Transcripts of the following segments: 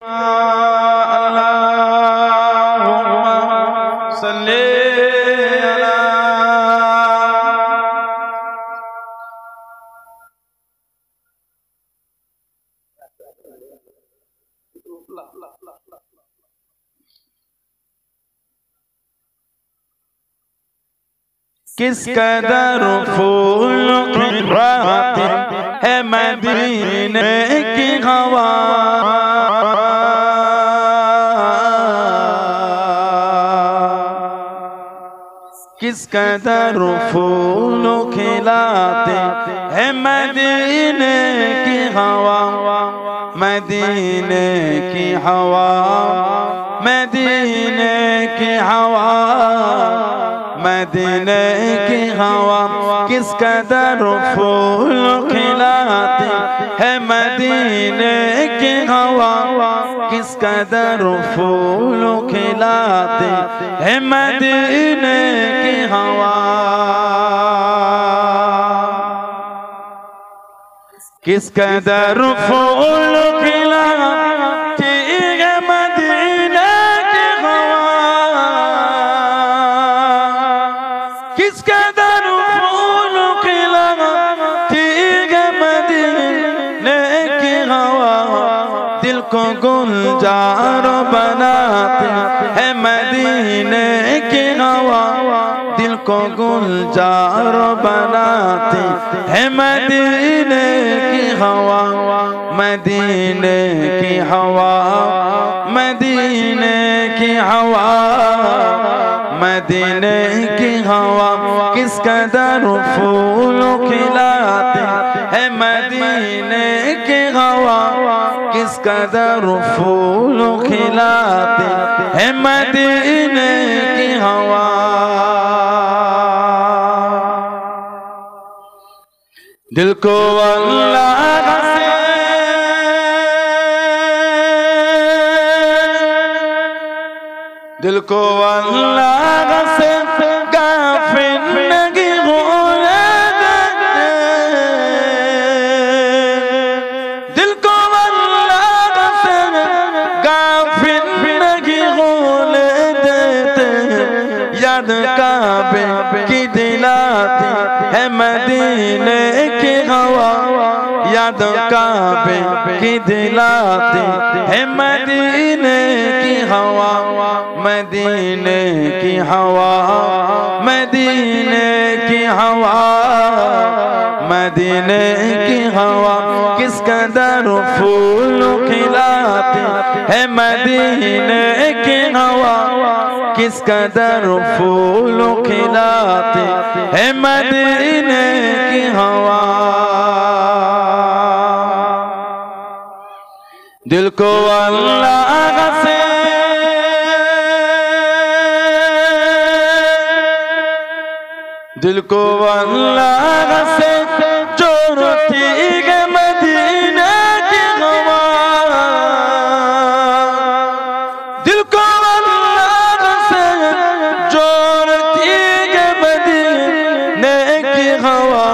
अल्लाहुम्मा सल्ली अला। किस कदर फूल की रात है मदीने की हवा, किस कदर फूल खिलाते है मदीने की हवा, मदीने की हवा, मदीने की हवा, मदीने की हवा। किस कदर फूल खिलाती है मदीने की हवा, किस कदर फूल खिलाती है मदीने की हवा। किस कदर फूल खिलाती है मदीने की हवा, किस कदर फूल खिलाती है मदीने की हवा। दिल को गुलजार बनाती है मदीने की हवा, दिल को गुलजार बनाती है मदीने की हवा, मदीने की हवा, मदीने की हवा, मदीने की हवा। किस कदर फूल खिलाते है मदीने की हवा, किस कदर फूल खिलाते है मदीने की हवा। दिल को अल्लाह से दिल को अल्लाह से गाफिल नहीं होने देते, दिल को अल्लाह से गाफिल नहीं होने देते। याद काबे की दिलाती है मदीने की हवा, याद काबे की दिलाती है मदीने की हवा, मदीने की हवा, मदीने की हवा, मदीने की हवा। किस कदर फूल खिलाती है मदीने की हवा, किस कदर फूल खिलाती है मदीने की हवा। दिल को अल्लाह से दिल को अल्लाह से जोड़ती है मदीने की हवा, दिल को अल्लाह से जोड़ती है मदीने की हवा।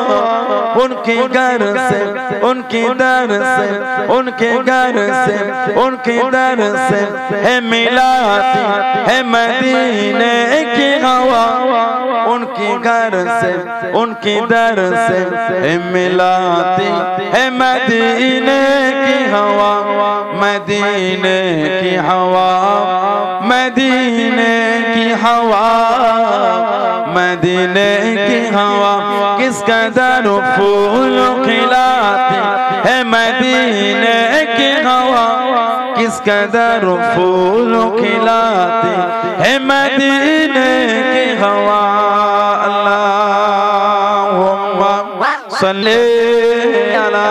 उनके घर से उनके दर से उनके घर से उनके दर से है मिलाती है मदीने की हवा, उनके घर से उनके दर से है मिलाती है मदीने की हवा, मदीने की हवा, मदीने की हवा, मदीने की हवा। किस कदर फूल खिलाती है मदीने की हवा, किस कदर फूल खिलाती है मदीने की हवा। अल्लाहुम्मा सल्ली अला।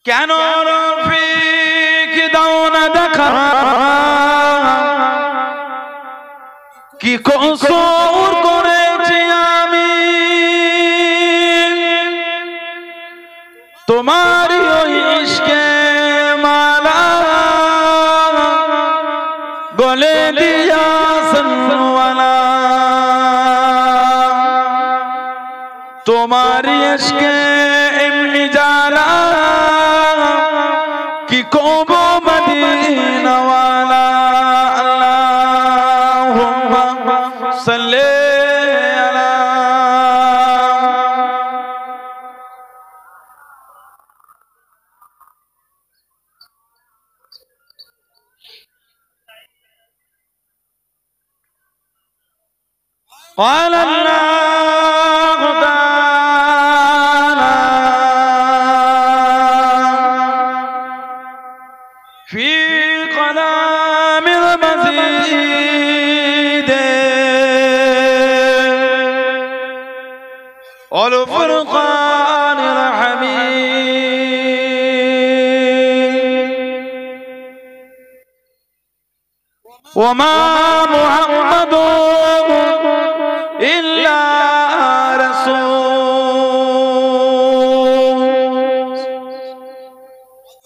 কেন রফিক দাও না দেখা, কি কসুর করেছি আমি তোমারই ওই ইশকে মালা, बोले दिया सनवाला तुम्हारी इश्क़ इम्मी जाला कि कोबो मदीना वाला अल्लाहुम्मा सल्ले अला قال الله تعالى في كلام المزيد والفرقان الحميد وما محمد إلا رسول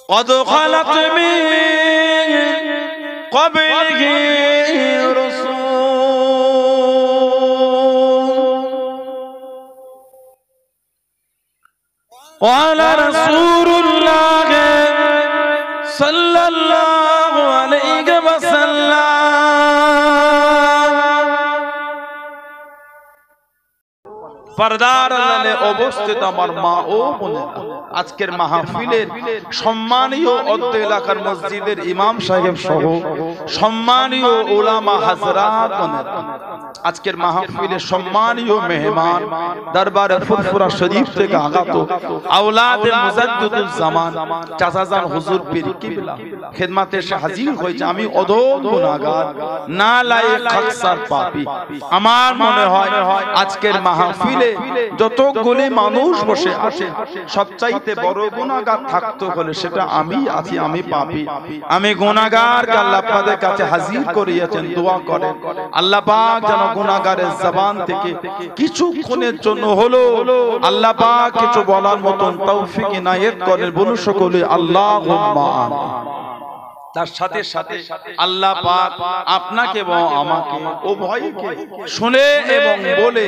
قد خلت من قبله رسول قال رسول الله صلى الله عليه وسلم पर्दार लाले অবস্থিত আমার মা ও বোনেরা আজকের মাহফিলের সম্মানীয় অত্র এলাকার মসজিদের ইমাম সাহেব সহ সম্মানীয় উলামা হযরত বোনেরা আজকের মাহফিলের সম্মানীয় মেহমান দরবারে ফুরফুরা শরীফ থেকে আগত আওলাদে মুজাদ্দিদুল জামান চাচাজান হুজুর পীর কিবলা খিদমতে এসে হাজির হয়েছে আমি অধম গুনাহগার নালায়েক খাকসার পাপী আমার মনে হয় আজকের মাহফিলে যতগুলি মানুষ বসে আছে সবচাইতে বড় গুনাহগার থাকতে হলে সেটা আমি আছি আমি পাপী আমি গুনাহগার আল্লাহ আপনাদের কাছে হাজির করিয়েছেন দোয়া করেন আল্লাহ পাক যেন গুনাহগারের জবান থেকে কিছুক্ষণের জন্য হলো আল্লাহ পাক কিছু বলার মতন তৌফিক ইনায়েত করেন বলুন সকলে আল্লাহুম্মা আমিন তার সাথে সাথে আল্লাহ পাক আপনাকে এবং আমাকে উভয়কে শুনে এবং বলে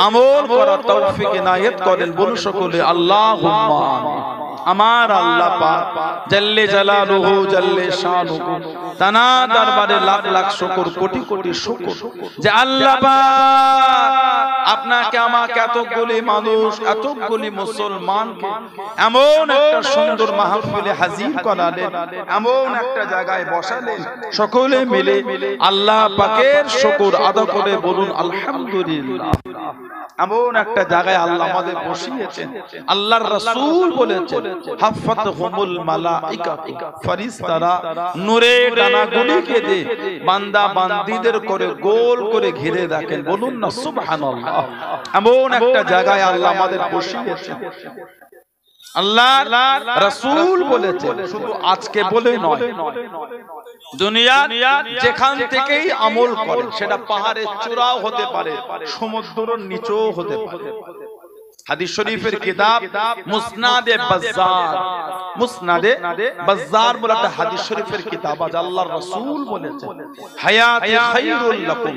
আমল করার তৌফিক ইনায়েত করেন বলুন সকলে আল্লাহুম্মা আমিন আমার আল্লাহ পাক জাল্লে জালালুহু জাল্লে শানুহু তানা দরবারে লাখ লাখ শুকর কোটি কোটি শুকর যে আল্লাহ পাক আপনাকে আমাকে এতগুলি মানুষ এতগুলি মুসলমানকে এমন একটা সুন্দর মাহফিলে হাজির করালেন এমন একটা জায়গায় বসালেন সকলে মিলে আল্লাহ পাকের শুকর আদা করে বলুন আলহামদুলিল্লাহ এমন একটা জায়গায় আল্লাহ আমাদের বসিয়েছেন আল্লাহর রাসূল বলেছেন হাফাতহুমুল মালাইকাতু ফেরেশতারা নূরে ডানাগুলিকে দে বান্দা বান্দীদের করে গোল করে ঘিরে রাখেন বলুন না সুবহানাল্লাহ এমন একটা জায়গায় আল্লাহ আমাদের বসিয়েছেন আল্লাহর রাসূল বলেছেন শুধু আজকে বলে নয় দুনিয়া যেখান থেকেই আমল করে সেটা পাহাড়ের চূড়াও হতে পারে সমুদ্রের নিচেও হতে পারে হাদিস শরীফের কিতাব মুসনাদে বাজ্জার বলে একটা হাদিস শরীফের কিতাব আছে আল্লাহর রাসূল বলেছেন হায়াতি খায়রুল লাকুম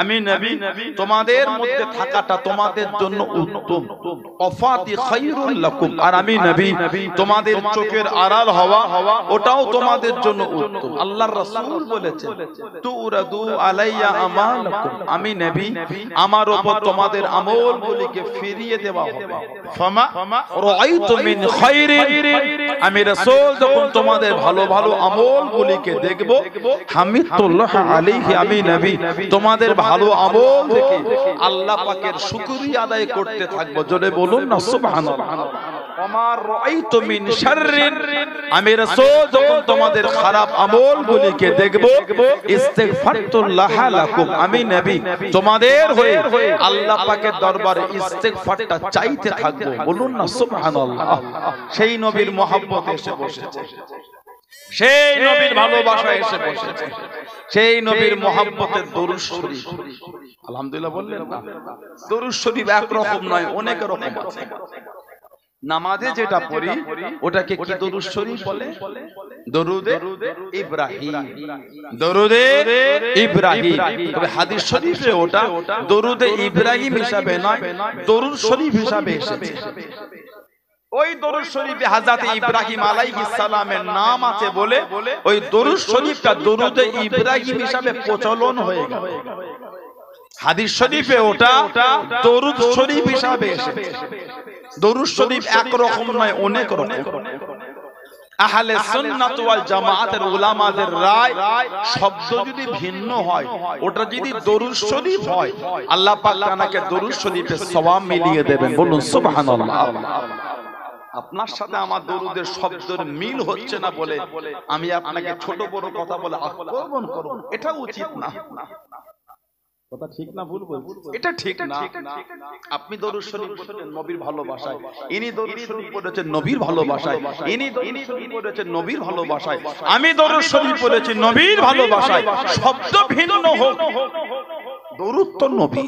আমি নবী তোমাদের মধ্যে থাকাটা তোমাদের জন্য উত্তম ওয়াফাতি খায়রুল লাকুম আর আমি নবী তোমাদের চোখের আড়াল হওয়া ওটাও তোমাদের জন্য উত্তম আল্লাহর রাসূল বলেছেন তুরাদু আলাইয়া আমালাকুম আমি নবী আমার উপর তোমাদের আমলগুলিকে ফিরিয়ে দেওয়া হবে ফামা রাআইতু মিন খায়রিন আমি রাসূল যখন তোমাদের ভালো ভালো আমলগুলিকে দেখব হামিদুল্লাহ আলাইহি আমি নবী তোমাদের ভালো আমল দেখে আল্লাহ পাকের শুকরিয়া আদায় করতে থাকব জোরে বলুন না সুবহানাল্লাহ ওমার রাআইতু মিন শাররিন আমি রাসূল যখন তোমাদের খারাপ আমলগুলিকে দেখব ইস্তিগফারতুল্লাহ লাকুম আমি নবী তোমাদের হয়ে আল্লাহ পাকের দরবারে ইস্তিগফারটা চাইতে থাকব বলুন না সুবহানাল্লাহ সেই নবীর মহব্বতে এসে বসেছে সেই নবীর ভালোবাসা এসে বসেছে সেই নবীর মহব্বতের দরুদ শরীফ আলহামদুলিল্লাহ বললেন না দরুদ শরীফ এক রকম নয় অনেক রকম আছে নামাজে যেটা পড়ি ওটাকে কি দরুদ শরীফ বলে? দরুদে ইব্রাহিম, দরুদে ইব্রাহিম। তবে হাদিস শরীফে ওটা দরুদে ইব্রাহিম হিসাবে নয়, দরুদ শরীফ হিসাবে এসেছে। ওই দরুদ শরীফে হযরত ইব্রাহিম আলাইহিস সালামের নাম আছে বলে ওই দরুদ শরীফটা দরুদে ইব্রাহিম হিসাবে প্রচলন হয়ে গেল। হাদিস শরীফে ওটা দরুদ শরীফ হিসাবে এসেছে। দরুদ শরীফ এক রকম নয়, অনেক রকম। আহলে সুন্নাত ওয়াল জামাতের উলামাদের রায়, শব্দ যদি ভিন্ন হয়, ওটা যদি দরুদ শরীফ হয়, আল্লাহ পাক তাকে দরুদ শরীফের সওয়াব মিলিয়ে দেবেন। বলুন সুবহানাল্লাহ। আপনার সাথে আমার দরুদের শব্দের মিল হচ্ছে না বলে আমি আপনাকে ছোট বড় কথা বলে আক্রমণ করব, এটা উচিত না। কথা ঠিক না ভুল বলছি? এটা ঠিক না। আপনি দরুদ শরীফ পড়েছেন নবীর ভালোবাসায়, ইনি দরুদ শরীফ পড়েছেন নবীর ভালোবাসায়, ইনি দরুদ শরীফ পড়েছেন নবীর ভালোবাসায়, আমি দরুদ শরীফ পড়েছি নবীর ভালোবাসায়। শব্দ ভিন্ন হোক, দরুদ তো নবী,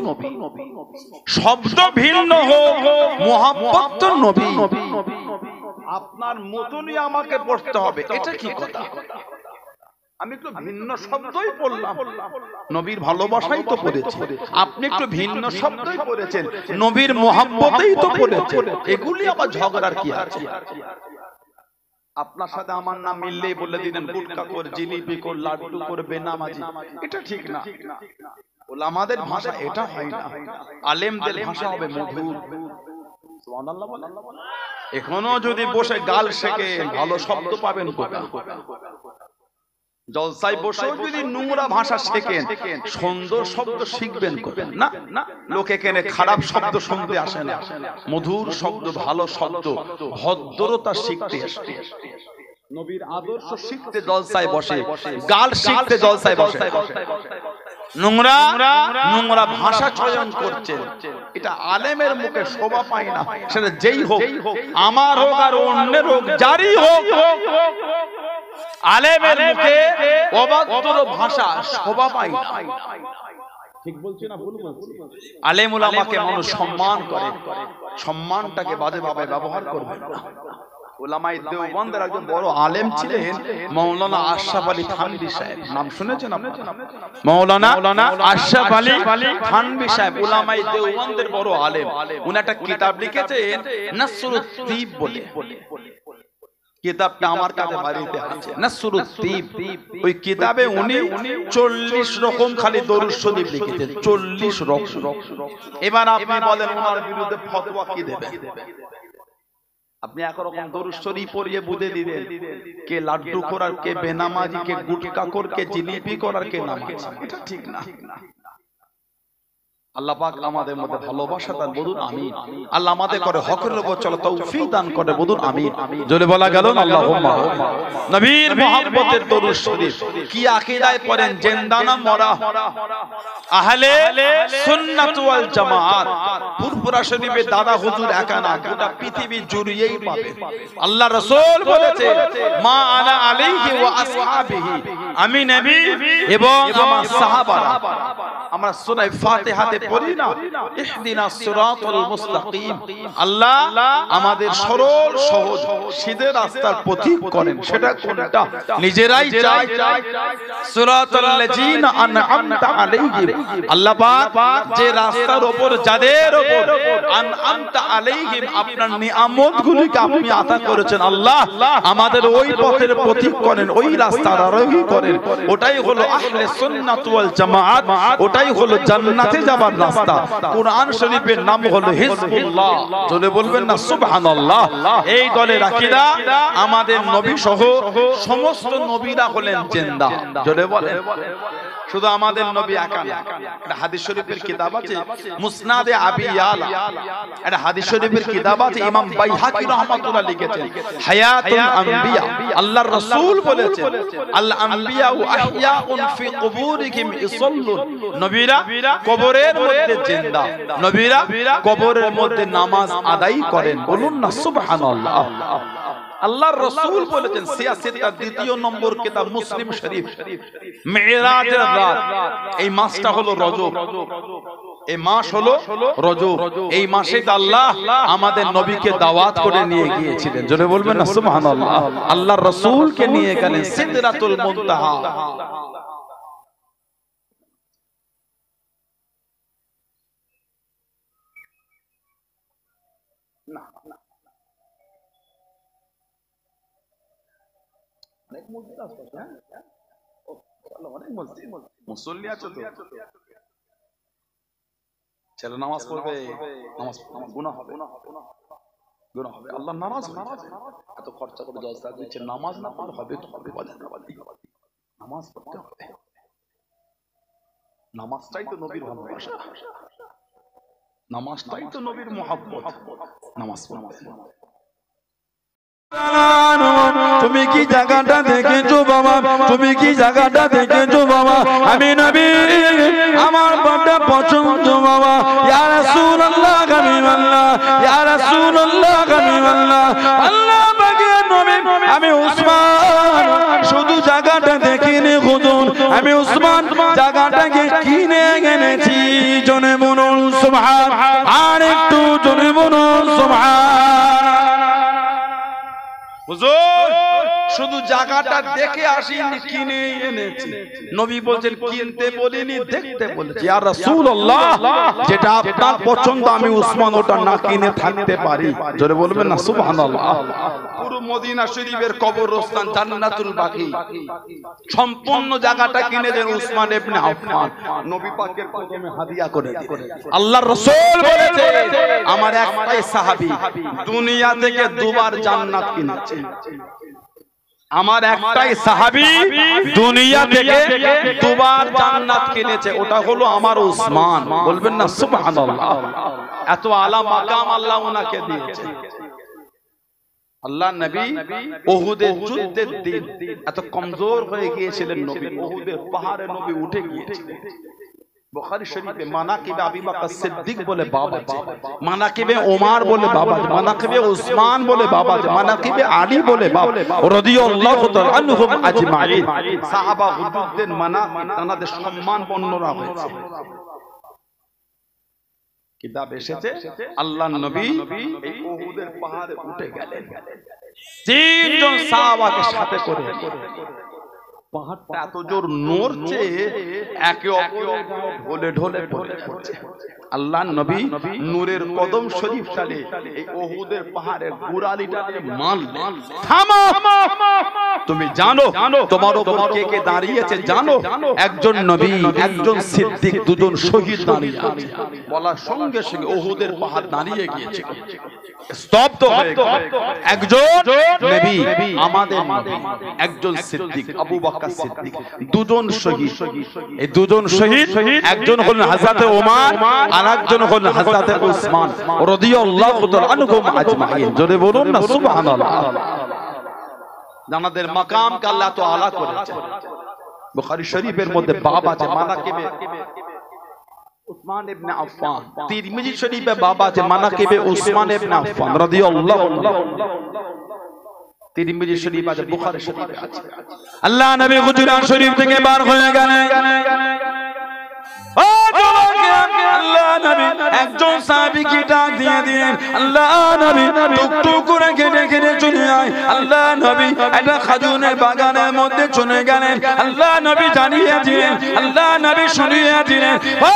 শব্দ ভিন্ন হোক, মুহাব্বত তো নবী। আপনার মতনই আমাকে পড়তে হবে, এটা কি কথা? আমি একটু ভিন্ন শব্দই পড়লাম, নবীর ভালোবাসাই তো পড়েছি। আপনি একটু ভিন্ন শব্দই পড়েছেন, নবীর মুহাব্বতেই তো পড়েছেন। এগুলি আবার ঝগড়ার কি আছে? আপনার সাথে আমার নাম মিললেই বলে দিলেন গুটকা কর, জিলিপি কর, লাড্ডু কর, বেনামাজি। এটা ঠিক না। ওলামাদের ভাষা এটা হয় না, আলেমদের ভাষা হবে মধুর। সুবহানাল্লাহ বলেন। এখনো যদি বসে গাল শেখে ভালো শব্দ পাবেন কোথায়? জলসায় বসেও যদি নোংরা ভাষা শেখেন, সুন্দর শব্দ শিখবেন কোথায়? না না, লোকে কেনে খারাপ শব্দ শুনতে আসে না, মধুর শব্দ, ভালো শব্দ, ভদ্রতা শিখতে আসে। নবীর আদর্শ শিখতে জলসায় বসে, গাল শিখতে জলসায় বসে, নোংরা নোংরা ভাষা চয়ন করছে। এটা আলেমের মুখে শোভা পায় না, সেটা যেই হোক, আমার হোক আর অন্যের হোক, যারই হোক, আলেমের মুখে অবান্তর ভাষা শোভা পায় না। ঠিক বলছি না ভুল বলছি? আলেম উলামাকে মানুষ সম্মান করে, সম্মানটাকে বাজে ভাবে ব্যবহার করবে না। উলামায়ে দেওবন্দের একজন বড় আলেম ছিলেন মাওলানা আশরাফ আলী থানভী সাহেব, নাম শুনেছেন আপনারা? মাওলানা আশরাফ আলী থানভী সাহেব উলামায়ে দেওবন্দের বড় আলেম। উনি একটা কিতাব লিখেছেন নাসরুত তিব বলে। কিতাবটা আমার কাছে বাড়িতে আছে, নাসরুত তিব। ওই কিতাবে উনি 40 রকম খালি দরুদ শরীফ লিখেছেন, 40 রকম। এবার আপনি বলেন ওনার বিরুদ্ধে ফতোয়া কি দেবেন? আপনি একরকম দরুদ শরীফ পড়িয়ে বুঝে দিবেন কে লাড্ডু করার, কে বেনামাজি, কে গুটকা কর, কে জিলিপি করার, কে নামাজ। এটা ঠিক না। আল্লাহ পাক আমাদের মধ্যে ভালোবাসা দান, বলুন আমিন। আল্লাহ আমাদের করে হকের উপর চলা তৌফিক দান করে, বলুন আমিন। জোরে বলা গেল না আল্লাহুম্মা। নবীর মুহাব্বতের দরুদ শরীফ কি আকীদায় পড়েন? জিন্দানা মরা আহলে সুন্নাত ওয়াল জামাত। ফুরফুরা শরীফে দাদা হুজুর একা না, গোটা পৃথিবী জুড়েই পাবে। আল্লাহ রাসূল বলেছে মা আনা আলাইহি ওয়া আসহাবিহি, আমি নবী এবং আমার সাহাবারা। আমরা সূরা ফাতিহাতে পড়ি না ইহদিনাস সিরাতাল মুস্তাকিম, আল্লাহ আমাদের সরল সহজ সিধে রাস্তার পথিক করেন। সেটা কোনটা? নিজেরাই চাই। সিরাতাল লাযিনা আনআমতা আলাইহিম, আল্লাহ পাক যে রাস্তার উপর, যাদের উপর আনআমতা আলাইহিম আপনার নিয়ামতগুলিকে আপনি আতা করেছেন, আল্লাহ আমাদের ওই পথের পথিক করেন, ওই রাস্তার আরোহী করেন। ওটাই হলো আহলে সুন্নাত ওয়াল জামাত, ওটাই হলো জান্নাতে যাবার রাস্তা। কুরআন শরীফের নাম হলো হিজবুল্লাহ। জোরে বলবেন না সুবহানাল্লাহ। এই দলে রাখিরা আমাদের নবী সহ সমস্ত নবীরা হলেন জিন্দা। জোরে বলেন। শুধু আমাদের নবী একা না। একটা হাদিস শরীফের কিতাব আছে মুসনাদে আবি ইয়ালা, একটা হাদিস শরীফের কিতাব আছে ইমাম বাইহাকি রাহমাতুল্লাহ লিখেছেন হায়াতুল আম্বিয়া। আল্লাহর রাসূল বলেছেন আল আম্বিয়া আহইয়াউন ফি কুবুরিহিম ইসাল্লুন, নবীরা কবরের মধ্যে জিন্দা, নবীরা কবরের মধ্যে নামাজ আদায় করেন। বলুন না সুবহানাল্লাহ। আল্লাহর রাসূল বলেছেন সিয়াসেতার দ্বিতীয় নম্বর কিতাব মুসলিম শরীফ, মেরাজের রাত, এই মাসটা হলো রজব। এই মাস হলো রজব। এই মাসে আল্লাহ আমাদের নবীকে দাওয়াত করে নিয়ে গিয়েছিলেন, জোরে বলবেন না সুবহানাল্লাহ। আল্লাহর রাসূলকে নিয়ে গেলেন সিদরাতুল মুনতাহা। অনেক মসজিদ আছে, হ্যাঁ অনেক মসজিদ, মুসল্লি আছে তো। ছেলে নামাজ পড়বে, নামাজ গুনাহ হবে, গুনাহ হবে, আল্লাহ নারাজ হবে। এত খরচা করে জলসা দিচ্ছে, নামাজ না পড়লে হবে তো হবে, নামাজ পড়তে হবে। নামাজটাই তো নবীর ভালোবাসা, নামাজটাই তো নবীর মুহাব্বত। নামাজ পড়তে তুমি কি জায়গাটা দেখেছো বাবা, তুমি কি জায়গাটা দেখেছো বাবা, আমি নবী আমার বড় পছন্দ বাবা। ইয়া রাসূলুল্লাহ হাবিবাল্লাহ, ইয়া রাসূলুল্লাহ হাবিবাল্লাহ, আল্লাহ পাকের নবী আমি উসমান শুধু জায়গাটা দেখিনি হুজুর, আমি উসমান জায়গাটাকে কিনে এনেছি। জনে বলুন সুবহান, আর একটু জনে বলুন সুবহান। হুজুর শুধু জায়গাটা দেখে আসিনি, কিনে এনেছি। নবী বলছেন কিনতে বলিনি, দেখতে বলেছি। ইয়া রাসূলুল্লাহ যেটা আপনার পছন্দ আমি উসমান ওটা না কিনে থাকতে পারি, জোরে বলবেন না সুবহানাল্লাহ। পুরো মদিনা শরীফের কবরস্থান জান্নাতুল বাকি সম্পূর্ণ জায়গাটা কিনেছেন উসমান ইবনে আফফান, নবী পাকের কদমে হাদিয়া করে দিলেন। আল্লাহর রাসূল বলেছে আমার একটাই সাহাবী দুনিয়া থেকে দুবার জান্নাত কিনেছে। আমার একটাই সাহাবী দুনিয়া থেকে দুবার জান্নাত কিনেছে, ওটা হলো আমার উসমান। বলবেন না সুবহানাল্লাহ। এত আলা মাকাম আল্লাহ ওনাকে দিয়েছে। আল্লাহ নবী উহুদের যুদ্ধের দিন এত কমজোর হয়ে গিয়েছিলেন, নবী উহুদের পাহাড়ে নবী উঠে গিয়েছিলেন। বুখারী শরীফে মানাকিবে আবু বকর সিদ্দিক বলে বাবা আছে, মানাকিবে ওমর বলে বাবা আছে, মানাকিবে উসমান বলে বাবা আছে, মানাকিবে আলী বলে বাবা রাদিয়াল্লাহু তাআলা আনহুম আজমাইন। সাহাবা হুজুরদের মানাকিব তাদের সম্মান বর্ণনা হয়েছে, কিতাব এসেছে। আল্লাহর নবী এই উহুদের পাহাড়ে উঠে গেলেন, তিনজন সাহাবাকে সাথে করে। পাহাড়টা এত জোর নড়ছে, একে অপরের ঢলে ঢলে পড়ে যাচ্ছে। আল্লাহর নবী নূরের কদম শরীফ টানে এই উহুদের পাহাড়ের গোড়ালিটাকে মারলেন। থামো, তুমি জানো তোমার উপর কে কে দাঁড়িয়েছে জানো? একজন নবী, একজন সিদ্দিক, দুজন শহীদ দাঁড়িয়ে আছে। বলার সঙ্গে সঙ্গে উহুদের পাহাড় দাঁড়িয়ে গিয়েছে, স্তব্ধ হয়ে গেল। একজন নবী আমাদের নবী, একজন সিদ্দিক আবু বকর সিদ্দিক, দুজন শহীদ। এই দুজন শহীদ, একজন হলেন হযরতে ওমর আর একজন হলেন হযরতে উসমান রাদিয়াল্লাহু তাআলা আনহুম আজমাইন। জোরে বলুন না সুবহানাল্লাহ। জানাদের মাকামকে আল্লাহ তো আলা করেছে। বুখারী শরীফের মধ্যে বাব আছে মানাকিবে উসমান ইবনে আফফান, তিরমিজি শরীফে বাবা আছে মানাকিবে উসমান ইবনে আফফান রাদিয়াল্লাহু আনহু। তিরমিজি শরীফ আছে, বুখারী শরীফে আছে। আল্লাহ নবী হুজুরাত শরীফ থেকে বার হয়ে গেলেন। ও যুবক, আল্লাহ নবী একজন সাহাবীকে ডাক দিয়ে দিলেন, আল্লাহ নবী টুকটুক করে কেটে কেটে চলে আয়। আল্লাহ নবী একটা খাজুরের বাগানের মধ্যে চলে গেলেন। আল্লাহ নবী জানিয়ে দিলেন, আল্লাহ নবী শুনিয়ে দিলেন, ও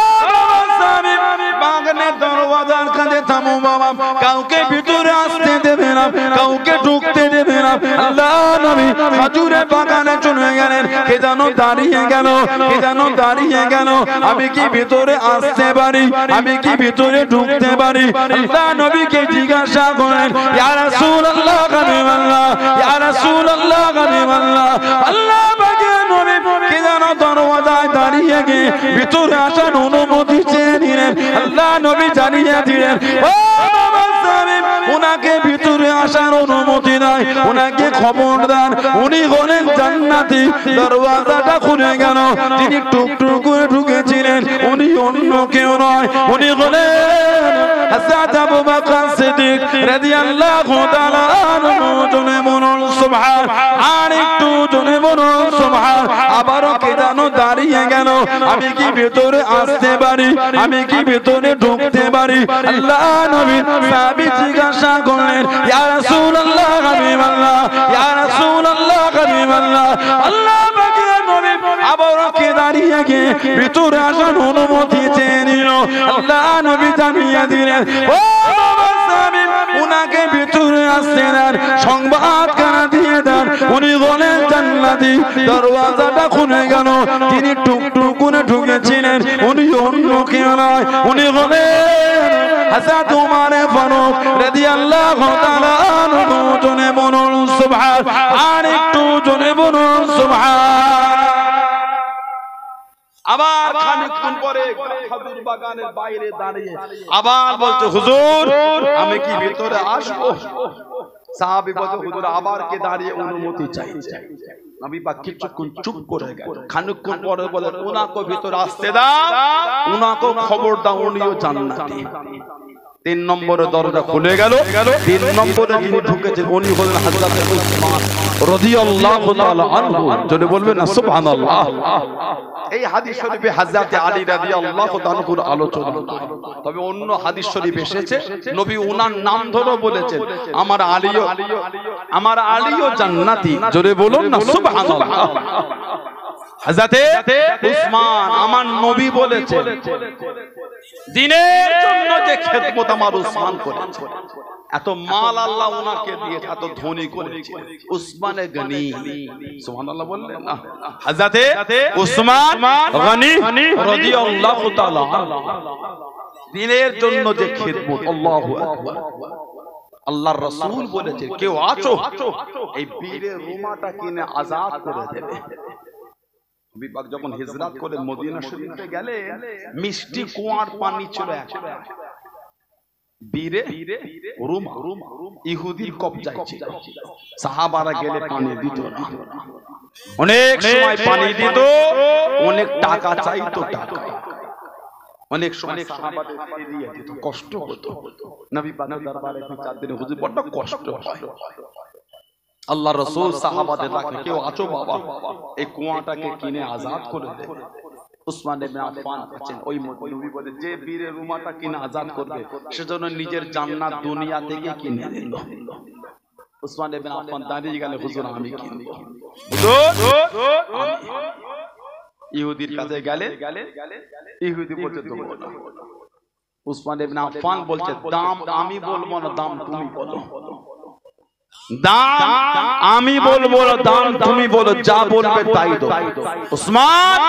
সাহাবী বাগানের দরওয়াজার কাছে থামো বাবা, কাউকে ভিতরে আসতে দেবে না, কাউকে ঢুকতে দেবে না। আল্লাহ নবী খাজুরের বাগানে চলে গেলেন। কে যেন দাঁড়িয়ে গেল, কে যেন দাঁড়িয়ে গেল। আমি কি ভিতরে আসতে পারি? আমি কি ভিতরে ঢুকতে পারি? আল্লাহ নবীকে জিজ্ঞাসা করেন, ইয়া রাসূলুল্লাহ হাবিবাল্লাহ, ইয়া রাসূলুল্লাহ হাবিবাল্লাহ। আল্লাহ পাকের নবী কে যেন দরওয়াজায় দাঁড়িয়ে গিয়ে ভিতরে আসার অনুমতি চেয়ে নিলেন। আল্লাহ নবী জানিয়ে দিলেন, ও বাবা সাহেব, উনাকে ভিতরে আসার অনুমতি নাই, উনাকে খবর দেন উনি হলেন জান্নাতি। দরওয়াজাটা খুলে গেল। তিনি টুকটুক করে ঢুকেছিলেন, উনি অন্য কেউ নয়, উনি হলেন হযরত আবু বকর সিদ্দিক রাদিয়াল্লাহু তাআলা আনহু। জনে বলুন সুবহান, আর একটু জনে বলো সুবহান। আবারও কে যেন দাঁড়িয়ে গেল, আমি কি ভেতরে আসতে পারি, আমি কি ভেতরে ঢুকতে পারি? আল্লাহ নবী সাহাবী জিজ্ঞাসা করলেন, ইয়া রাসূলুল্লাহ হাবিবাল্লাহ, ইয়া রাসূলুল্লাহ হাবিবাল্লাহ। আল্লাহ পাকের নবী আবারও কে দাঁড়িয়ে গিয়ে ভিতরে আসার অনুমতি চেয়ে নিল। আল্লাহ নবী জানিয়ে দিলেন, ও বাবা সাহাবী, উনাকে ভিতরে আসতে দেন, সংবাদ কানা দিয়ে দেন, উনি বলেন জান্নাতি। দরওয়াজাটা খুলে গেল, তিনি টুকটুক করে ঢুকেছিলেন, উনি অন্য কেউ নয়, উনি হলেন হযরত ওমর ফারুক রাদিয়াল্লাহু তাআলা আনহু। জনে বলুন সুবহান, আর একটু জনে বলুন সুবহান। আবার খানিকক্ষণ পরে খেজুর বাগানের বাইরে দাঁড়িয়ে আবার বলছে, হুজুর আমি কি ভিতরে আসবো? সাহাবী বলছে, হুজুর আবার কে দাঁড়িয়ে অনুমতি চাইছে। নবী পাক কিছুক্ষণ চুপ করে গেল, খানিকক্ষণ পরে বলে, উনাকে ভিতরে আসতে দাও, উনাকে খবর দাও, উনিও জান্নাতি। 3 নম্বরে দরজা খুলে গেল। 3 নম্বরে যিনি ঢুকেছেন উনি হলেন হযরত উসমান রাদিয়াল্লাহু তাআলা আনহু। যদি বলবেন না সুবহানাল্লাহ। এই হাদিস শরীফে হযরত আলী রাদিয়াল্লাহু তাআলা আনহুর আলোচনা, তবে অন্য হাদিস শরীফ এসেছে নবী ওনার নাম ধরে বলেছেন, আমার আলীও জান্নাতি। জোরে বলুন না সুবহানাল্লাহ। হযরতে উসমান আমার নবী বলেছেন, দ্বীনের জন্য যে খেদমত আমার উসমান করেছে, এত মাল আল্লাহ ওনাকে দিয়েছে, এত ধনী করেছে, উসমানে গনি। সুবহানাল্লাহ বললেন না? হযরতে উসমান গনি রাদিয়াল্লাহু তাআলা দ্বীনের জন্য যে খেদমত, আল্লাহু আকবার। আল্লাহর রাসূল বলেছেন, কেউ আছো এই বীরের রুমাটা কিনে আজাদ করে দেবে। নবী পাক যখন হিজরত করে মদিনা শরীফে গেলেন, মিষ্টি কুয়ার পানি ছিল একটা, বীরে রুমা ইহুদির কবজায় ছিল। সাহাবারা গেলে পানি দিত না, অনেক সময় পানি দিত, অনেক টাকা চাইতো, টাকা অনেক সময় সাহাবাদের ফিরিয়ে দিত, কষ্ট হতো। নবী পাকের দরবারে 4 দিনে হুজুর বড় কষ্ট হয়। আল্লাহ রাসূল সাহাবাদের ডাকে, কেউ আছো বাবা এই কুয়াটাকে কিনে আজাদ করে দে। উসমান ইবনে আফফান আছেন, ওই নবী বলে, যে বীরের রুমাটা কিনে আজাদ করবে সেজন্য নিজের জান্নাত দুনিয়া থেকে কিনে নিল। উসমান ইবনে আফফান দাঁড়িয়ে গেলেন, হুজুর আমি কিনবো, হুজুর আমি। ইহুদির কাছে গেলে ইহুদি বলছে দেবো না। উসমান ইবনে আফফান বলছে, দাম আমি বলবো না, দাম তুমি বলো। দাম আমি বলবো না, দাম তুমি বলো, যা বলবে তাই দাও। উসমান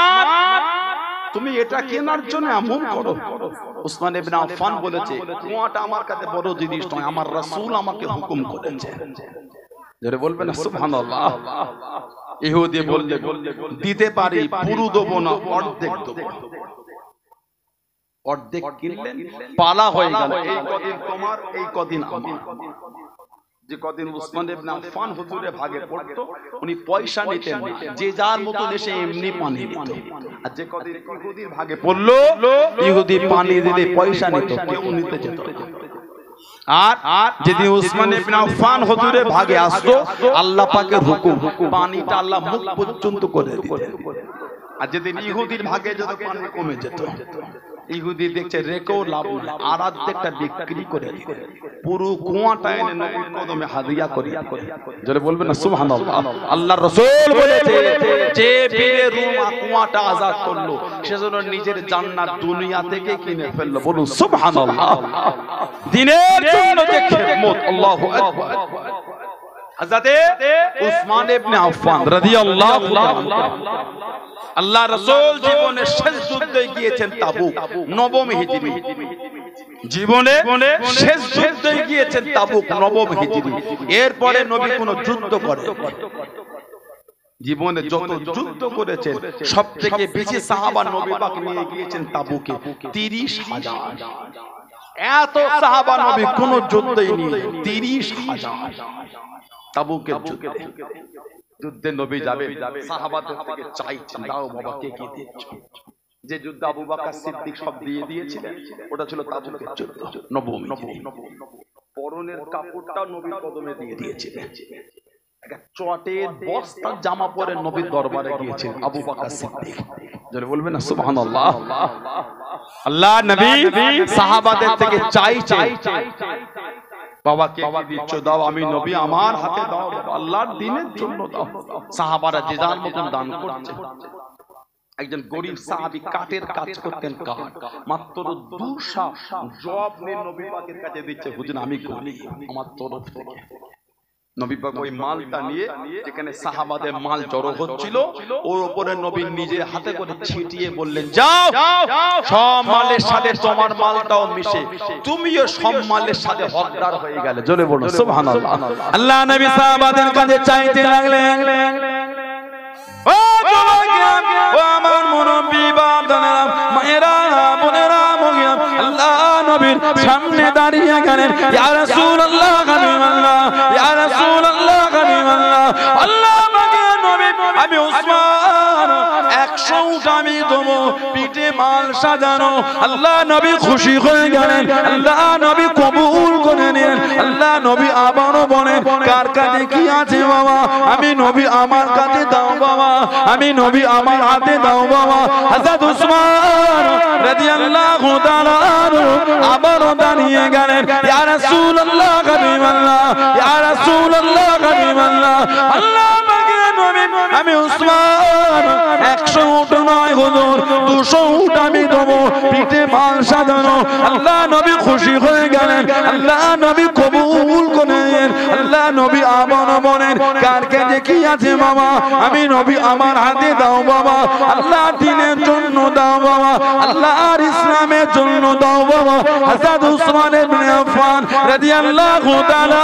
তুমি এটা কেনার জন্য এমন করো? উসমান ইবনে আফফান বলেছে, কুয়াটা আমার কাছে বড় জিনিস নয়, আমার রাসূল আমাকে হুকুম করেছে। যারা বলবেন না সুবহানাল্লাহ। ইহুদি বললে দিতে পারি, পুরো দেব না, অর্ধেক দেব। অর্ধেক কিনলেন, পালা হয়ে গেল, এই কদিন তোমার, এই কদিন আমার। যে কদিন উসমান ইবনে আফফান হুজুরে ভাগে পড়তো, উনি পয়সা নিতেন না, যে যার মতো এসে এমনি পানি দিত। আর যে কদিন ইহুদির ভাগে পড়লো, ইহুদি পানি দিলে পয়সা নিত, কেউ নিতে যেত না। আর যেদিন উসমান ইবনে আফফান হুজুরে ভাগে আসতো, আল্লাহ পাকের হুকুম, পানিটা আল্লাহ মুখ পর্যন্ত করে দিতেন। আর যেদিন ইহুদির ভাগে যত পানি কমে যেত, ইহুদি দেখছে রেখেও লাভ নাই, আর অর্ধেকটা বিক্রি করে দিত, পুরো কুয়াটা এনে নবীর কদমে হাদিয়া করে। যারা বলবেন না সুবহানাল্লাহ। আল্লাহর রাসূল বলেছে, যে বীরের রুমা কুয়াটা আজাদ করলো সেজন্য নিজের জান্নাত দুনিয়া থেকে কিনে ফেললো। বলুন সুবহানাল্লাহ। দ্বীনের জন্য যে খেদমত, আল্লাহু আকবার। হযরতে উসমান ইবনে আফফান রাদিয়াল্লাহু তাআলা, আল্লাহ রাসূল জীবনে শেষ যুদ্ধে গিয়েছেন তাবুক, নবম হিজরি। জীবনে শেষ যুদ্ধে গিয়েছেন তাবুক, নবম হিজরি। এরপরে নবী কোনো যুদ্ধ করে? জীবনে যত যুদ্ধ করেছেন সবথেকে বেশি সাহাবা নবী পাক নিয়ে গিয়েছেন তাবুকে, 30,000। এত সাহাবা নবী কোন যুদ্ধই নেই, 30,000 তাবুকের যুদ্ধে। যুদ্ধে নবী যাবে, সাহাবাদের থেকে চাইছেন, দাও বাবা কে কি দিচ্ছ। যে যুদ্ধ আবু বকর সিদ্দিক সব দিয়ে দিয়েছিলেন, ওটা ছিল তাবুকের যুদ্ধ, নবম। পরনের কাপড়টা নবীর কদমে দিয়ে দিয়েছিলেন। চটের বস্তা জামা পরে নবীর দরবারে গিয়েছেন আবু বকর সিদ্দিক। জোরে বলবেন না সুবহানাল্লাহ। আল্লাহ নবী সাহাবাদের থেকে চাই বাবা কে দিচ্ছ দাও, আমি নবী আমার হাতে দাও, আল্লাহর দ্বীনের জন্য দাও। সাহাবারা যে যার মতন দান করছে। একজন গরিব সাহাবী কাঠের কাজ করতেন, কাঠ মাত্র 200 জব নিয়ে নবী পাকের কাছে দিচ্ছে, হুজুর আমি আমার তরফ থেকে। নবী পাক ওই মালটা নিয়ে যেখানে সাহাবাদের মাল জড়ো হচ্ছিল ওর উপরে নবী নিজে হাতে করে ছিটিয়ে বললেন, যাও সব মালের সাথে তোমার মালটাও মিশে তুমিও সব মালের সাথে হকদার হয়ে গেলে। জোরে বলুন সুবহানাল্লাহ। আল্লাহ নবী সাহাবাদের কাছে চাইতে লাগলেন, ও ও আমার মুরব্বি বাপদানেরা মায়েরা বোনেরা মহিলা, আল্লাহ নবীর সামনে দাঁড়িয়ে গেলেন, ইয়া রাসূলুল্লাহ হাবিবাল্লাহ, ইয়া রাসূলুল্লাহ হাবিবাল্লাহ, আল্লাহ পাকের নবী আমি উসমান 100 উট আমি দেবো, পিঠে মাল সাজানো। আল্লাহ নবী খুশি হয়ে গেলেন, আল্লাহ নবী কবুল করে নিলেন। আল্লাহ নবী আবারও বলেন, কার কাছে কি আছে বাবা, আমি নবী আমার কাছে দাও বাবা, আমি নবী আমার হাতে দাও বাবা। হযরত উসমান রাদিয়াল্লাহু তাআলা আবারও দাঁড়িয়ে গেলেন, ইয়া রাসূলুল্লাহ হাবিবাল্লাহ, ইয়া রাসূলুল্লাহ হাবিবাল্লাহ, আল্লাহ পাকের নবী আমি উসমান 100 উট নয় হুজুর 200 উট আমি দেবো, পিঠে মাল সাজানো। আল্লাহ নবী খুশি হয়ে গেলেন, আল্লাহ নবী কবুল করেন। আল্লাহ নবী আবারও বলেন, কার কাছে কি আছে বাবা, আমি নবী আমার হাতে দাও বাবা, আল্লাহ দ্বীনের জন্য দাও বাবা, আল্লাহর ইসলামের জন্য দাও বাবা। হযরত উসমান ইবনে আফফান রাদিয়াল্লাহু তাআলা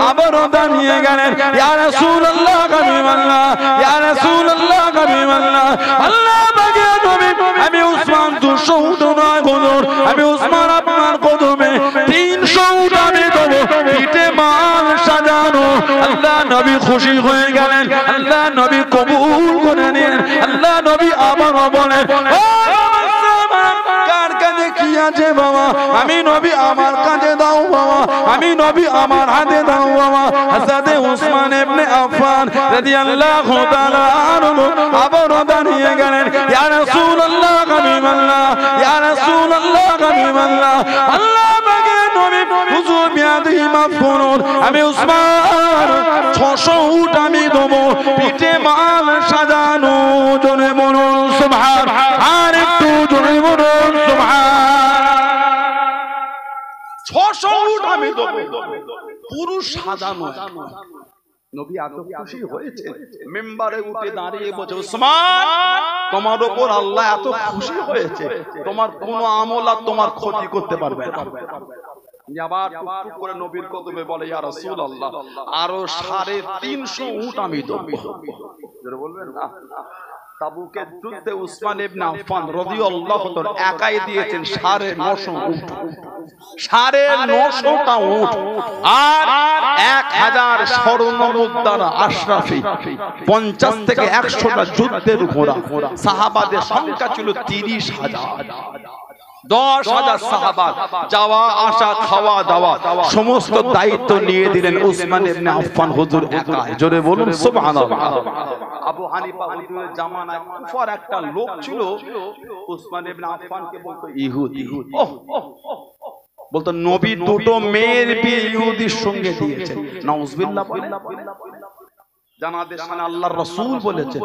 আবারও দাঁড়িয়ে গেলেন, ইয়া রাসূলুল্লাহ হাবিবাল্লাহ, ইয়া রাসূলুল্লাহ হাবিবাল্লাহ, আল্লাহ পাকের নবী আমি উসমান 200 উট নয় হুজুর, আমি উসমান আপনার কদমে 300 উট আমি দেবো, পিঠে মাল সাজানো। আল্লাহ নবী খুশি হয়ে গেলেন, আল্লাহ নবী কবুল করে নিলেন। আল্লাহ নবী আবারও বলেন, কার কাছে কি আছে বাবা, আমি নবী আমার কাছে দাও বাবা, আমি নবী আমার হাতে দাও বাবা। হযরত উসমান ইবনে আফফান রাদিয়াল্লাহু তাআলা আনহু আবারও দাঁড়িয়ে গেলেন, ইয়া রাসূলুল্লাহ হাবিবাল্লাহ, ইয়া রাসূলুল্লাহ হাবিবাল্লাহ, আল্লাহ পাকের নবী হুজুর মিয়াদি মাফ করুন, আমি উসমান 600 উট আমি দেবো, পিঠে মাল সাজানো। জোরে বলুন সুবহান, আর একটু জোরে বলুন সুবহান। 600 উট আমি দেবো, পুরো সাজানো। নবী এত খুশি হয়েছে, মিম্বারে উঠে দাঁড়িয়ে বলছে, উসমান তোমার উপর আল্লাহ এত খুশি হয়েছে, তোমার কোনো আমল আর তোমার ক্ষতি করতে পারবে না। আবার টুকটুক করে নবীর কদমে বলে, ইয়া রাসূলুল্লাহ আরো 350 উট আমি দেবো। বলবেন না, তাবুকের যুদ্ধে উসমান ইবনে আফফান রাদিয়াল্লাহু তাআলা একাই দিয়েছেন 950 উট, 950টা উট আর 1000 স্বর্ণ মুদ্রা আশরাফি, 50 থেকে 100টা যুদ্ধের ঘোড়া। সাহাবাদের সংখ্যা ছিল 30,000। 10,000 সাহাবা যাওয়া আসা খাওয়া দাওয়া সমস্ত দায়িত্ব নিয়ে দিলেন উসমান ইবনে আফফান হুজুর একাই। জোরে বলুন সুবহানাল্লাহ। আবু হানিফা হুজুরের জামানায় কুফার একটা লোক ছিল, উসমান ইবনে আফফানকে বলতো ইহুদি। বলতো নবী দুটো মেয়ের বিয়ে ইহুদির সঙ্গে দিয়েছেন। নাউজুবিল্লাহ। জানাদের সামনে আল্লাহর রাসূল বলেছে,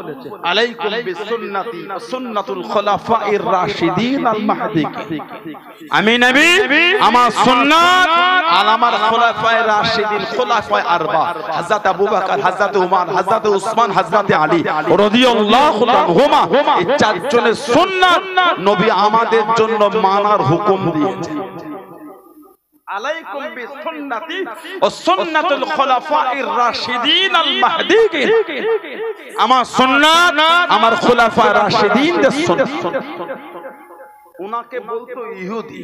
আলাইকুম বিসুন্নতি ওয়া সুন্নাতুল খুলাফায়ে রাশিদিন আল মাহদিয়িন। আমি নবী আমার সুন্নাত আর আমার খুলাফায়ে রাশিদিন, খুলাফায়ে আরবা হযরত আবু বকর, হযরত উমর, হযরত উসমান, হযরত আলী রাদিয়াল্লাহু আনহুমা, এই চারজনের সুন্নাত নবী আমাদের জন্য মানার হুকুম দিয়েছেন। আলাইকুম বিসুন্নতি ওয়া সুন্নাতুল খুলাফায়ের রাশিদিন আল মাহদিয়িন। আমার সুন্নাত আমার খুলাফায়ে রাশিদিনদের সুন্নাত। উনাকে বলতো ইহুদি,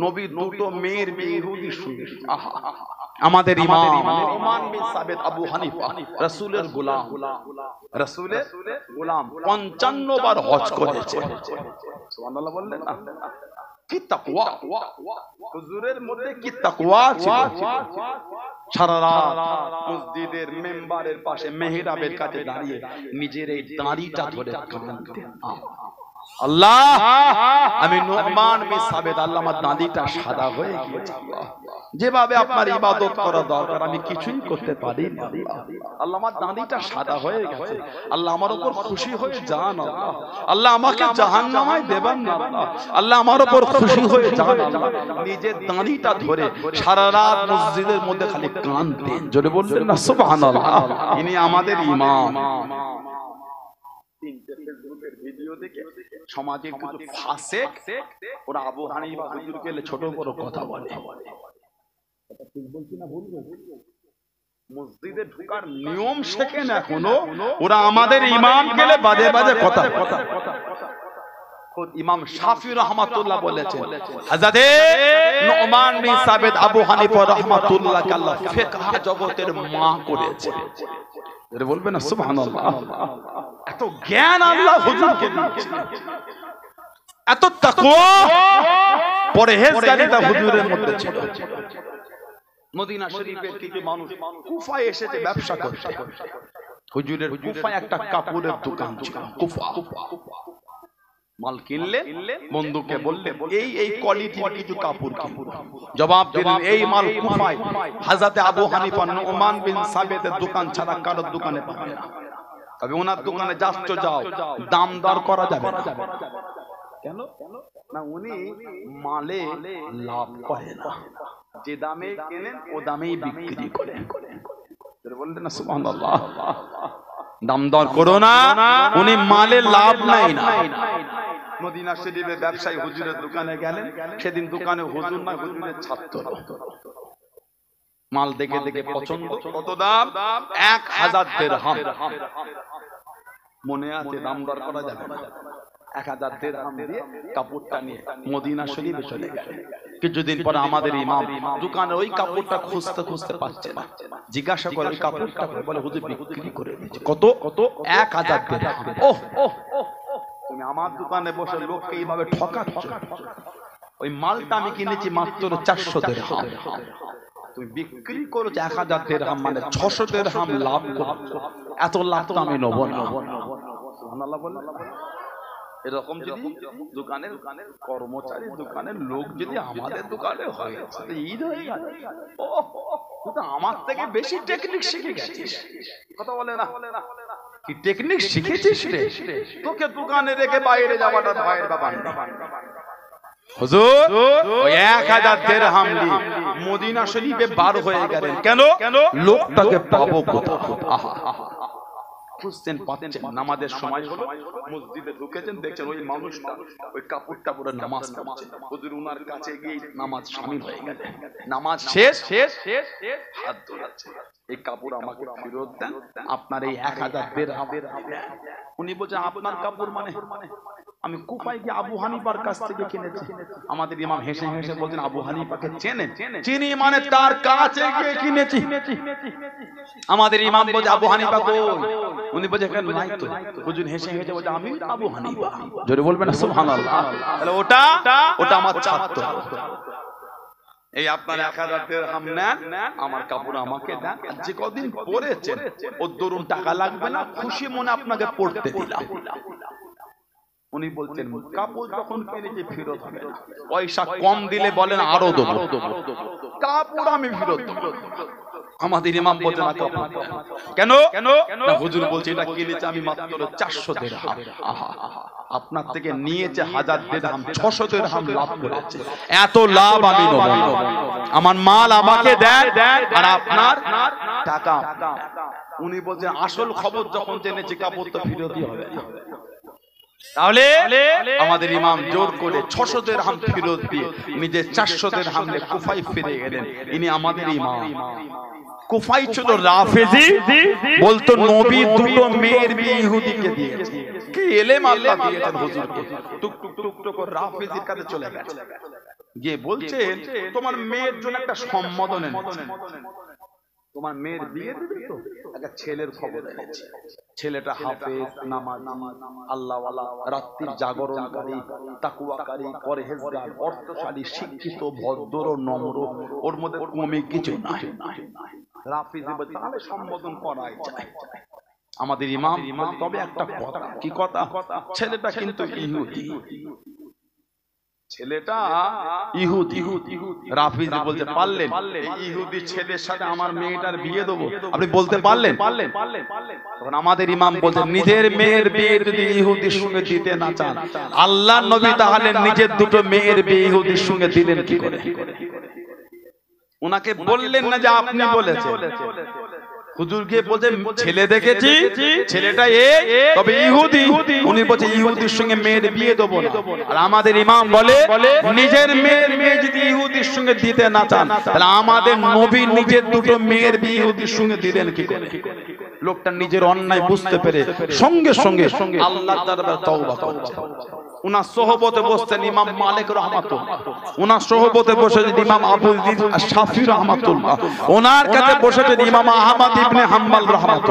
নবী দুটো মেয়ের বিয়ে ইহুদির সঙ্গে। আমাদের ইমাম নোমান বিন সাবিত আবু হানিফা রাসূলের গোলাম, রাসূলের গোলাম 55 বার হজ করেছে। সুবহানাল্লাহ বললেন না? কি তাকওয়া, হুজুরের মধ্যে কি তাকওয়া ছিল, সারা রাত মসজিদের মেম্বারের পাশে মেহরাবের কাছে দাঁড়িয়ে নিজের এই দাড়িটা ধরে কাঁদতেন। আল্লাহ, আমি নুমান বিন সাবিত, আল্লাহ আমার দাড়িটা সাদা হয়ে গিয়েছে, যেভাবে আপনার ইবাদত করা দরকার আমি কিছুই করতে পারি না, আল্লাহ আমার দাড়িটা সাদা হয়ে গেছে, আল্লাহ আমার উপর খুশি হয়ে যান, আল্লাহ আমাকে জাহান্নামায় দেবেন না, আল্লাহ আমার উপর খুশি হয়ে যান। আল্লাহ নিজের দাড়িটা ধরে সারা রাত মসজিদের মধ্যে খালি কাঁদতেন। জোরে বললেন না সুবহানাল্লাহ। ইনি আমাদের ইমাম। ফেসবুকের ভিডিও দেখে সমাজের কিছু ফাসেক ওরা আবু হানিফা হুজুরকে ছোট বড় কথা বলে। ঠিক বলছি না ভুল? মসজিদে ঢোকার নিয়ম শেখে না এখনো ওরা, আমাদের ইমাম গেলে বাজে বাজে কথা। ইমাম শাফি রাহমাতুল্লাহ বলেছেন, হযরতে নুমান বিন সাবিত আবু হানিফা রাহমাতুল্লাহ আল্লাহ ফিকহ জগতের মা করেছে। এর বলবেন না সুবহানাল্লাহ। এত জ্ঞান আল্লাহ হুজুরকে দিয়েছেন, এত তাকওয়া পরহেজগারিতা হুজুরের মধ্যে ছিল। মদিনা শরীফের কিছু মানুষ কুফায় এসেছে ব্যবসা করতে। হুজুরের কুফায় একটা কাপড়ের দোকান ছিল। কুফা মাল কিনলে বন্ধুকে বললে এই কোয়ালিটির কিছু কাপড় কিনুন। জবাব দিলেন এই মাল কুফায় হযরতে আবু হানিফা নুমান বিন সাবিতের দোকান ছাড়া কারোর দোকানে পাবে না। তবে ওনার দোকানে যাও, দাম দর করা যাবে না। কেন না? উনি মালে লাভ করে না, যে দামে কেনেন ও দামেই বিক্রি করেন। বললেন না সুবহানাল্লাহ। দাম দর করো না, উনি মালে লাভ নাই না। মদিনা শরীফে ব্যবসায়ী হুজুরের দোকানে গেলেন, সেদিন দোকানে হুজুর না হুজুরের ছাত্র। মাল দেখে দেখে পছন্দ, কত দাম? 1000 দিরহাম। মনে আছে দাম দর করা যাবে না। 1000 দিরহাম দিয়ে কাপড়টা নিয়ে মদিনা শরীফে চলে গেলেন। কিছুদিন পরে আমাদের ইমাম দোকানে ওই কাপড়টা খুঁজতে খুঁজতে পাচ্ছে না, জিজ্ঞাসা করে ওই কাপড়টা, বলে হুজুর বিক্রি করে দিয়েছে। কত? 1000 দিরহাম। ওহ, তুমি আমার দোকানে বসে লোককে এইভাবে ঠকাচ্ছ। ওই মালটা আমি কিনেছি মাত্র 400 দিরহাম, তুমি বিক্রি করেছো 1000 দিরহাম, মানে 600 দিরহাম লাভ করছো। এত লাভ তো আমি নেব না। সুবহানাল্লাহ বললেন। এরকম যদি দোকানের কর্মচারী, দোকানের লোক যদি আমাদের দোকানে হয়, ঈদ হয়ে গেল। তুই তো আমার থেকে বেশি টেকনিক শিখে গেছিস। কথা বলে না? কি টেকনিক শিখেছিস রে? তোকে দোকানে রেখে বাইরে যাওয়াটা ভয়ের ব্যাপার। হুজুর ওই 1000 দিরহাম দিয়ে মদিনা শরীফে বার হয়ে গেলেন। কেন? লোকটাকে পাবো কোথায়? খুঁজছেন, পাচ্ছেন। নামাজের সময় হলো, মসজিদে ঢুকেছেন, দেখছেন ওই মানুষটা ওই কাপড়টা পরে নামাজ পড়ছে। হুজুর উনার কাছে গিয়ে নামাজ শামিল হয়ে গেলেন। নামাজ শেষ হাত ধোয়াচ্ছে, এই কাপড় আমাকে ফেরত দেন, আপনার এই 1000 দিরহাম। উনি বলছেন আপনার কাপড় মানে? আমি কুফায় গিয়ে আবু হানিফার কাছ থেকে কিনেছি। আমাদের ইমাম হেসে হেসে বলছেন আবু হানিফাকে চেনেন? চিনি মানে তার কাছে গিয়ে কিনেছি। আমাদের ইমাম বলছে আবু হানিফা কই? উনি বলছে কেন নাই তো। হুজুর হেসে হেসে বলছে আমি আবু হানিফা। জোরে বলবেন না সুবহানাল্লাহ। তাহলে ওটা আমার ছাত্র। এই আপনার 1000 দিরহাম নেন, আমার কাপড় আমাকে দেন, যে কদিন পরেছেন ওর দরুন টাকা লাগবে না, খুশি মনে আপনাকে পড়তে দিলাম। উনি বলছেন কাপড় যখন কিনেছি ফেরত হবে না, পয়সা কম দিলে বলেন আরো দেবো, কাপড় আমি ফেরত দেবো। আমাদের ইমাম বলছেন না কাপড়। কেন? না হুজুর বলছে এটা কিনেছি আমি মাত্র 400 দিরহাম। আপনার থেকে নিয়েছে 1000 দিরহাম, 600 দিরহাম লাভ করেছে। এত লাভ আমি নেব না, আমার মাল আমাকে দেন আর আপনার টাকা। উনি বলছেন আসল খবর যখন জেনেছি কাপড় তো ফেরতই হবে না। তাহলে আমাদের ইমাম জোর করে 600 দিরহাম ফেরত দিয়ে নিজে 400 দিরহাম নিয়ে কুফায় ফিরে গেলেন। ইনি আমাদের ইমাম। কুফায় ছিল রাফেজি, বলতো নবী দুটো মেয়ের বিয়ে ইহুদিকে দিয়েছে। কি ইলম আল্লাহ দিয়েছেন হুজুরকে। টুক টুক টুক টুক করে রাফেজির কাছে চলে গেছে, গিয়ে বলছেন তোমার মেয়ের জন্য একটা সম্বোধন এনেছি। তোমার মেয়ের বিয়ে দিবে তো একটা ছেলের খবর এনেছে। ছেলেটা হাফেজ, নামাজি, আল্লাহওয়ালা, রাত্রির জাগরণকারী, তাকওয়াকারী, পরহেজগার, অর্থশালী, শিক্ষিত, ভদ্র, নম্র, ওর মধ্যে কমে কিছু নাই। রাফিজ বলে তাহলে সম্বোধন করাই যায়। আমাদের ইমাম তবে একটা কথা, কি কথা? ছেলেটা কিন্তু ইহুদি, ছেলেটা ইহুদি। রাফিজ বলতে পারলেন ইহুদি ছেলের সাথে আমার মেয়েটার বিয়ে দেবো, আপনি বলতে পারলেন? তখন আমাদের ইমাম বলছেন নিজের মেয়ের বিয়ে যদি ইহুদির সঙ্গে দিতে না চান, আল্লাহর নবী তাহলে নিজের দুটো মেয়ের বিয়ে ইহুদির সঙ্গে দিলেন কি করে? ওনাকে বললেন না যে আপনি বলেছেন। হুজুর গিয়ে বলছে ছেলে দেখেছি, ছেলেটা তবে ইহুদি। উনি বলছে ইহুদির সঙ্গে মেয়ের বিয়ে দেবো না। আর আমাদের ইমাম বলে নিজের মেয়ের বিয়ে যদি ইহুদির সঙ্গে দিতে না চান, তাহলে আমাদের নবী নিজের দুটো মেয়ের বিয়ে ইহুদির সঙ্গে দিলেন কি করে? লোকটা নিজের অন্যায় বুঝতে পেরে সঙ্গে সঙ্গে আল্লাহর দরবারে তওবা করছে। উনার সোহবতে বসতেন ইমাম মালিক রাহমাতুল্লাহ, উনার সোহবতে বসেছেন ইমাম আবু ইসহাক শাফি রাহমাতুল্লাহ, ওনার কাছে বসেছেন ইমাম আহমদ ইবনে হাম্বল রাহমাতুল্লাহ।